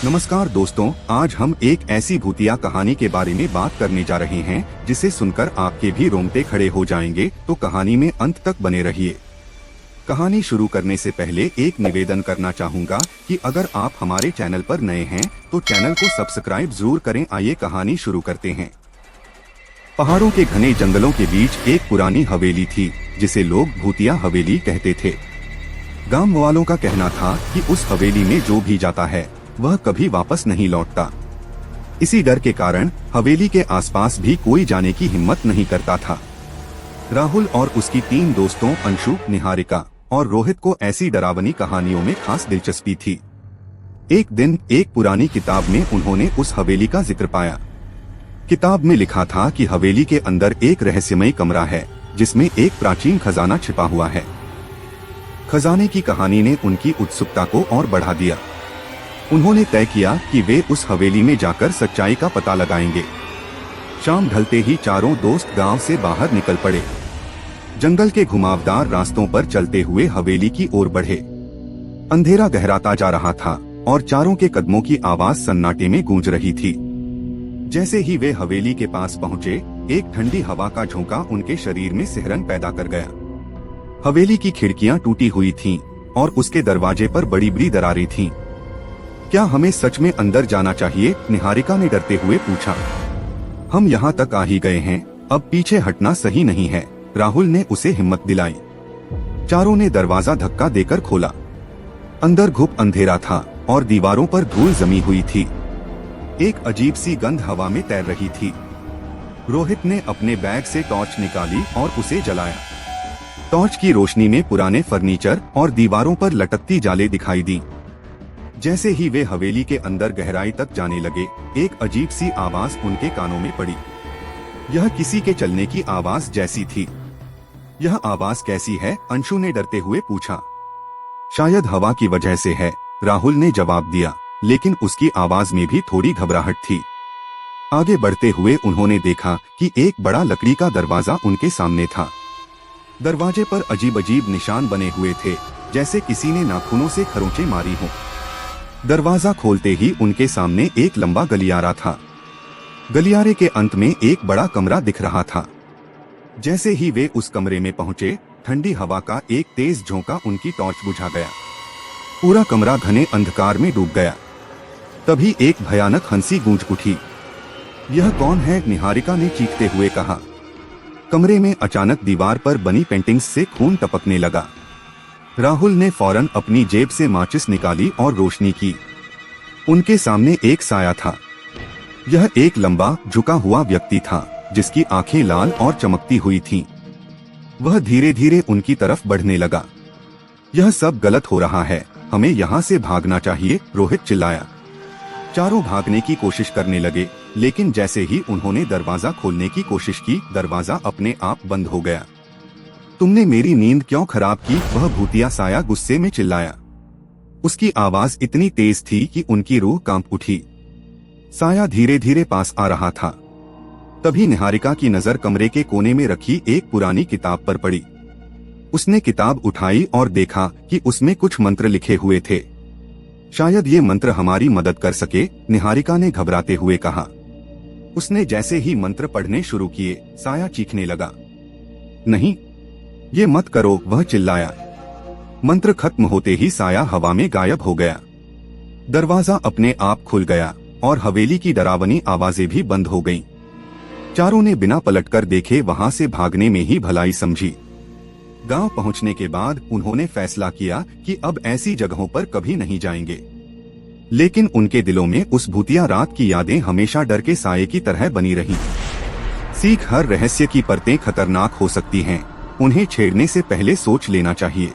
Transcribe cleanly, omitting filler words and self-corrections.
नमस्कार दोस्तों, आज हम एक ऐसी भूतिया कहानी के बारे में बात करने जा रहे हैं जिसे सुनकर आपके भी रोंगटे खड़े हो जाएंगे। तो कहानी में अंत तक बने रहिए। कहानी शुरू करने से पहले एक निवेदन करना चाहूँगा कि अगर आप हमारे चैनल पर नए हैं तो चैनल को सब्सक्राइब जरूर करें। आइए कहानी शुरू करते हैं। पहाड़ों के घने जंगलों के बीच एक पुरानी हवेली थी जिसे लोग भूतिया हवेली कहते थे। गांव वालों का कहना था कि उस हवेली में जो भी जाता है वह कभी वापस नहीं लौटता। इसी डर के कारण हवेली के आसपास भी कोई जाने की हिम्मत नहीं करता था। राहुल और उसकी 3 दोस्तों अंशु, निहारिका और रोहित को ऐसी डरावनी कहानियों में खास दिलचस्पी थी। एक दिन एक पुरानी किताब में उन्होंने उस हवेली का जिक्र पाया। किताब में लिखा था कि हवेली के अंदर एक रहस्यमय कमरा है जिसमें एक प्राचीन खजाना छिपा हुआ है। खजाने की कहानी ने उनकी उत्सुकता को और बढ़ा दिया। उन्होंने तय किया कि वे उस हवेली में जाकर सच्चाई का पता लगाएंगे। शाम ढलते ही चारों दोस्त गांव से बाहर निकल पड़े। जंगल के घुमावदार रास्तों पर चलते हुए हवेली की ओर बढ़े। अंधेरा गहराता जा रहा था और चारों के कदमों की आवाज सन्नाटे में गूंज रही थी। जैसे ही वे हवेली के पास पहुंचे, एक ठंडी हवा का झोंका उनके शरीर में सिहरन पैदा कर गया। हवेली की खिड़कियां टूटी हुई थीं और उसके दरवाजे पर बड़ी बड़ी दरारें थीं। क्या हमें सच में अंदर जाना चाहिए? निहारिका ने डरते हुए पूछा। हम यहाँ तक आ ही गए हैं, अब पीछे हटना सही नहीं है, राहुल ने उसे हिम्मत दिलाई। चारों ने दरवाजा धक्का देकर खोला। अंदर घुप अंधेरा था और दीवारों पर धूल जमी हुई थी। एक अजीब सी गंध हवा में तैर रही थी। रोहित ने अपने बैग से टॉर्च निकाली और उसे जलाया। टॉर्च की रोशनी में पुराने फर्नीचर और दीवारों पर लटकती जाले दिखाई दी। जैसे ही वे हवेली के अंदर गहराई तक जाने लगे, एक अजीब सी आवाज उनके कानों में पड़ी। यह किसी के चलने की आवाज जैसी थी। यह आवाज कैसी है? अंशु ने डरते हुए पूछा। शायद हवा की वजह से है, राहुल ने जवाब दिया, लेकिन उसकी आवाज में भी थोड़ी घबराहट थी। आगे बढ़ते हुए उन्होंने देखा कि एक बड़ा लकड़ी का दरवाजा उनके सामने था। दरवाजे पर अजीब अजीब निशान बने हुए थे, जैसे किसी ने नाखूनों से खरोंचें मारी हों। दरवाजा खोलते ही उनके सामने एक लंबा गलियारा था। गलियारे के अंत में एक बड़ा कमरा दिख रहा था। जैसे ही वे उस कमरे में पहुंचे, ठंडी हवा का एक तेज झोंका उनकी टॉर्च बुझा गया। पूरा कमरा घने अंधकार में डूब गया। तभी एक भयानक हंसी गूंज उठी। यह कौन है? निहारिका ने चीखते हुए कहा। कमरे में अचानक दीवार पर बनी पेंटिंग्स से खून टपकने लगा। राहुल ने फौरन अपनी जेब से माचिस निकाली और रोशनी की। उनके सामने एक साया था। यह एक लंबा झुका हुआ व्यक्ति था जिसकी आंखें लाल और चमकती हुई थीं। वह धीरे धीरे उनकी तरफ बढ़ने लगा। यह सब गलत हो रहा है, हमें यहाँ से भागना चाहिए, रोहित चिल्लाया। चारों भागने की कोशिश करने लगे, लेकिन जैसे ही उन्होंने दरवाजा खोलने की कोशिश की, दरवाजा अपने आप बंद हो गया। तुमने मेरी नींद क्यों खराब की? वह भूतिया साया गुस्से में चिल्लाया। उसकी आवाज इतनी तेज थी कि उनकी रूह कांप उठी। साया धीरे धीरे पास आ रहा था। तभी निहारिका की नजर कमरे के कोने में रखी एक पुरानी किताब पर पड़ी। उसने किताब उठाई और देखा कि उसमें कुछ मंत्र लिखे हुए थे। शायद ये मंत्र हमारी मदद कर सके, निहारिका ने घबराते हुए कहा। उसने जैसे ही मंत्र पढ़ने शुरू किए, साया चीखने लगा। नहीं, ये मत करो, वह चिल्लाया। मंत्र खत्म होते ही साया हवा में गायब हो गया। दरवाजा अपने आप खुल गया और हवेली की डरावनी आवाजें भी बंद हो गईं। चारों ने बिना पलटकर देखे वहां से भागने में ही भलाई समझी। गांव पहुंचने के बाद उन्होंने फैसला किया कि अब ऐसी जगहों पर कभी नहीं जाएंगे। लेकिन उनके दिलों में उस भूतिया रात की यादें हमेशा डर के साये की तरह बनी रहीं। सीख: हर रहस्य की परतें खतरनाक हो सकती हैं, उन्हें छेड़ने से पहले सोच लेना चाहिए।